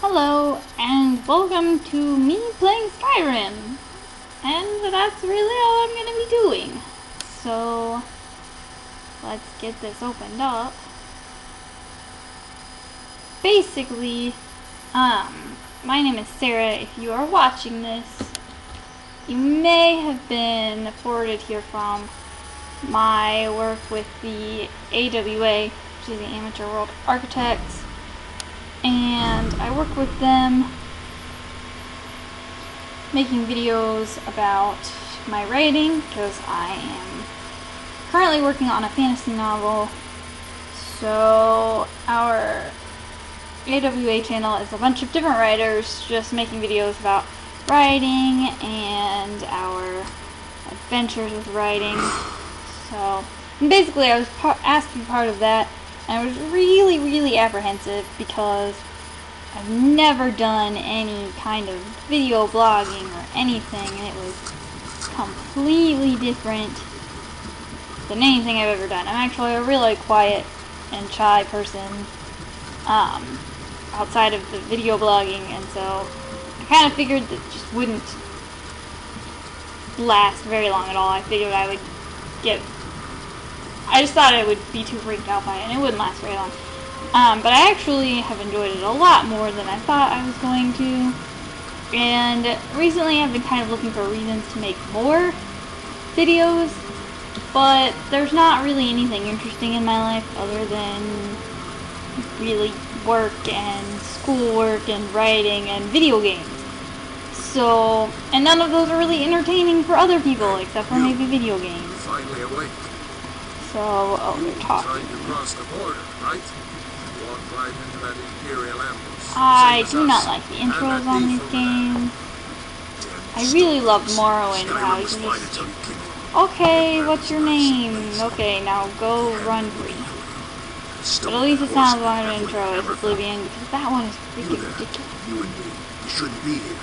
Hello, and welcome to me playing Skyrim. And that's really all I'm going to be doing. So, let's get this opened up. Basically, my name is Sarah. If you are watching this, you may have been forwarded here from my work with the AWA, which is the Amateur World Architects. And I work with them making videos about my writing, because I am currently working on a fantasy novel. So our AWA channel is a bunch of different writers just making videos about writing and our adventures with writing. So basically I was asked to be part of that. And I was really apprehensive because I've never done any kind of video blogging or anything, and it was completely different than anything I've ever done. I'm actually a really quiet and shy person outside of the video blogging, and so I kind of figured that it just wouldn't last very long at all. I figured I just thought I would be too freaked out by it, and it wouldn't last very long. But I actually have enjoyed it a lot more than I thought I was going to. And recently I've been kind of looking for reasons to make more videos, but there's not really anything interesting in my life other than really work and schoolwork and writing and video games. So, and none of those are really entertaining for other people except for maybe video games. Finally awake. So, oh, they're talking. Trying to cross the border, right? Walk right into that Imperial ambush. I do not like the intros on these games. I really love Morrowind, how you just... Okay, what's your name? Okay, now go run free. But at least it sounds like an intro as Oblivion, because that one is freaking ridiculous. You and me, we shouldn't be here.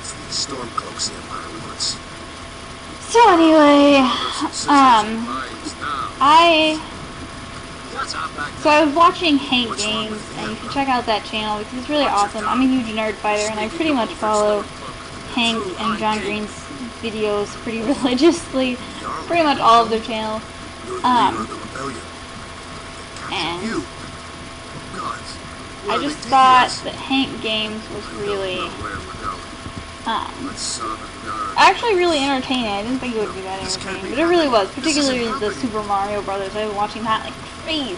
It's the Stormcloaks the Empire wants. So anyway, I was watching Hank Games, and you should check out that channel because it's really awesome. I'm a huge nerd fighter, and I pretty much follow Hank and John Green's videos pretty religiously, pretty much all of their channels. And I just thought that Hank Games was really actually really entertaining. I didn't think it would be that entertaining, but it really was, particularly the Super Mario Brothers. I've been watching that like crazy.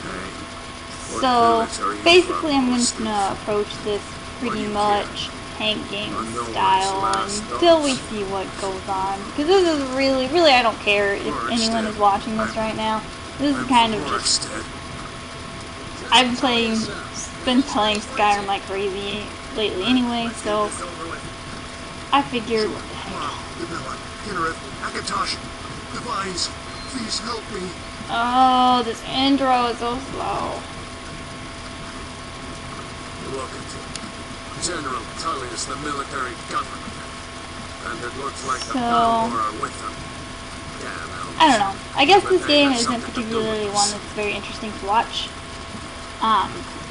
So basically I'm going to approach this pretty much Hank Games style until we see what goes on, because this is really I don't care if anyone is watching this right now. This is kind of just, I've been playing Skyrim like crazy lately anyway, so I figured, what the heck. Please help me. Oh, this intro is so slow. Look at him. General Tullius, the military government. And it looks like the Balor are with them. Damn, I don't know. I guess this game isn't particularly one that's very interesting to watch.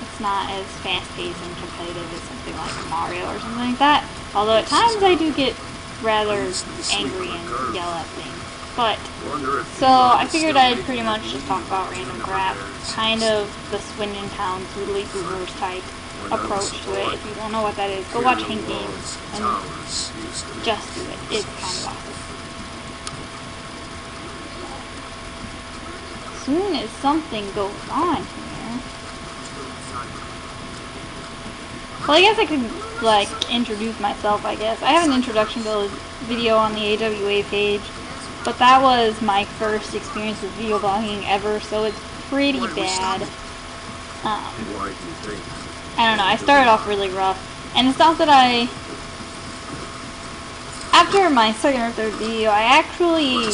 It's not as fast-paced and competitive as something like Mario or something like that. Although at times I do get rather angry and yell at things. But, so I figured I'd pretty much just talk about random crap. Kind of the Swindon Town Tootly Goobers type approach to it. If you don't know what that is, go watch Hank Games and just do it. It's kind of awesome. As soon as something goes on here... Well, I guess I could, like, introduce myself, I guess. I have an introduction video on the AWA page, but that was my first experience with video blogging ever, so it's pretty bad. I don't know, I started off really rough, and it's not that after my second or third video, I actually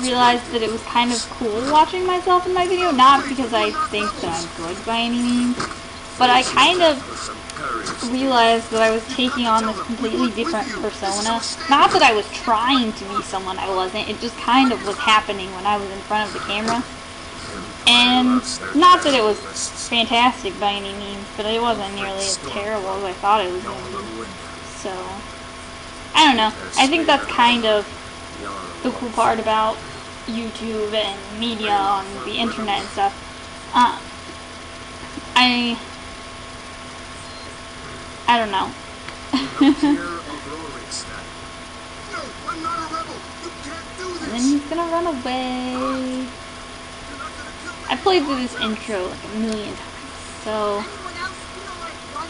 realized that it was kind of cool watching myself in my video, not because I think that I'm good by any means, but I kind of realized that I was taking on this completely different persona. Not that I was trying to be someone I wasn't, it just kind of was happening when I was in front of the camera. And not that it was fantastic by any means, but it wasn't nearly as terrible as I thought it was going to be. So, I don't know. I think that's kind of the cool part about YouTube and media on the internet and stuff. I don't know. And then he's gonna run away. I played through this intro like a million times, so...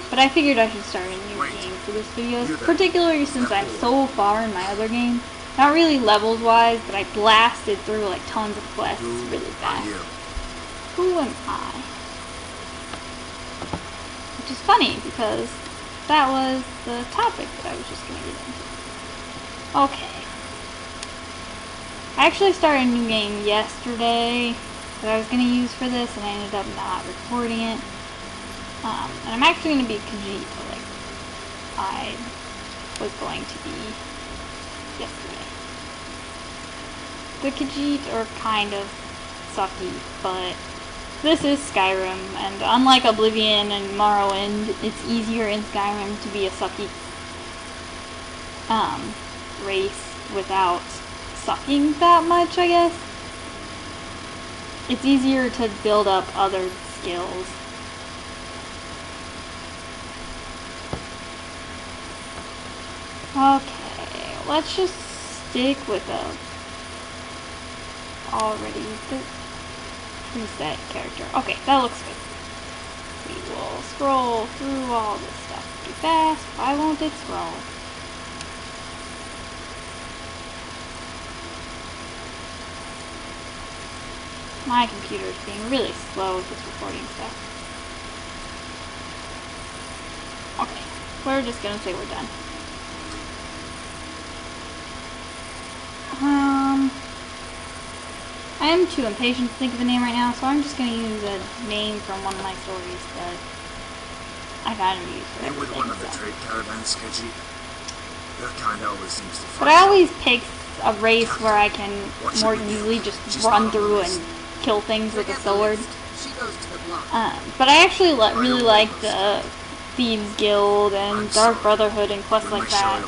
But I figured I should start a new game for this video, particularly since I'm so far in my other game. Not really levels-wise, but I blasted through like tons of quests really fast. Who am I? Which is funny, because that was the topic that I was just gonna get into. Okay. I actually started a new game yesterday that I was going to use for this, and I ended up not recording it. And I'm actually going to be Khajiit, like I was going to be yesterday. The Khajiit are kind of sucky, but this is Skyrim, and unlike Oblivion and Morrowind, it's easier in Skyrim to be a sucky race without sucking that much, I guess. It's easier to build up other skills. Okay, let's just stick with a already preset character. Okay, that looks good. We will scroll through all this stuff pretty fast. Why won't it scroll? My computer is being really slow with this recording stuff. Okay, we're just gonna say we're done. I am too impatient to think of a name right now, so I'm just gonna use a name from one of my stories that I kind of use for everything. With one of the trade caravans, Khajiit. That kind always seems to. But I always pick a race where I can more easily just run through and kill things with a sword. But I actually really like the Thieves Guild and Dark Brotherhood and quests like that,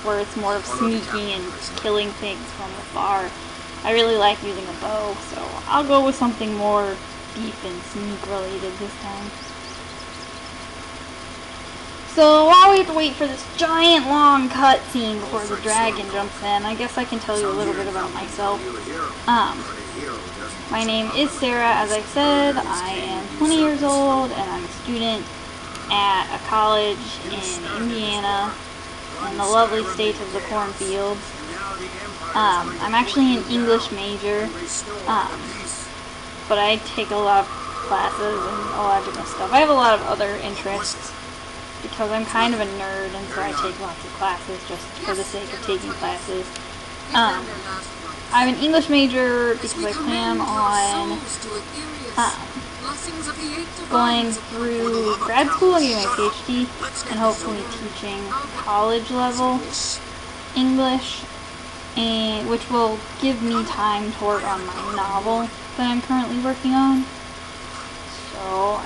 where it's more of sneaking and killing things from afar. I really like using a bow, so I'll go with something more deep and sneak related this time. So while we have to wait for this giant long cutscene before the dragon jumps in, I guess I can tell you a little bit about myself. My name is Sarah, as I said. I am 20 years old, and I'm a student at a college in Indiana, in the lovely state of the cornfields. I'm actually an English major, but I take a lot of classes and a lot of different stuff. I have a lot of other interests, because I'm kind of a nerd, and so I take lots of classes just for the sake of taking classes. I'm an English major because I plan on going through grad school and getting my PhD, and hopefully teaching college level English, and which will give me time to work on my novel that I'm currently working on. So,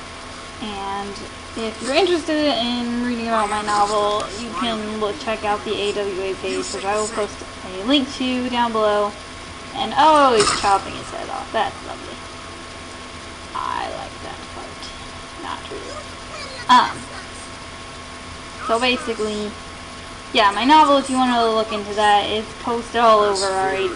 and if you're interested in reading about my novel, you can check out the AWA page, which I will post a link to down below. And oh, he's chopping his head off. That's lovely. I like that part. Not really. So basically, yeah, my novel, if you want to look into that, it's posted all over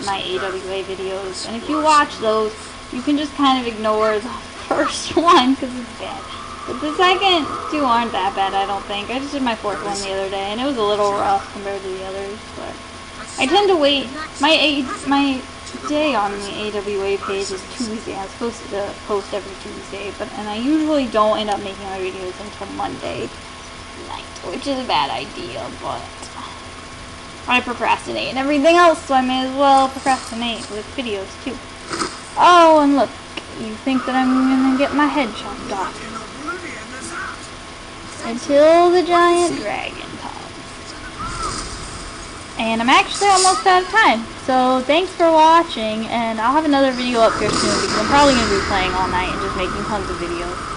my AWA videos. And if you watch those, you can just kind of ignore the first one, because it's bad. But the second two aren't that bad, I don't think. I just did my fourth one the other day, and it was a little rough compared to the others. But I tend to wait. My day on the AWA page is Tuesday. I'm supposed to post every Tuesday, and I usually don't end up making my videos until Monday night, which is a bad idea, but I procrastinate and everything else, so I may as well procrastinate with videos too. Oh, and look, you think that I'm gonna get my head chopped off until the giant dragon comes. And I'm actually almost out of time, So thanks for watching, and I'll have another video up here soon because I'm probably going to be playing all night and just making tons of videos.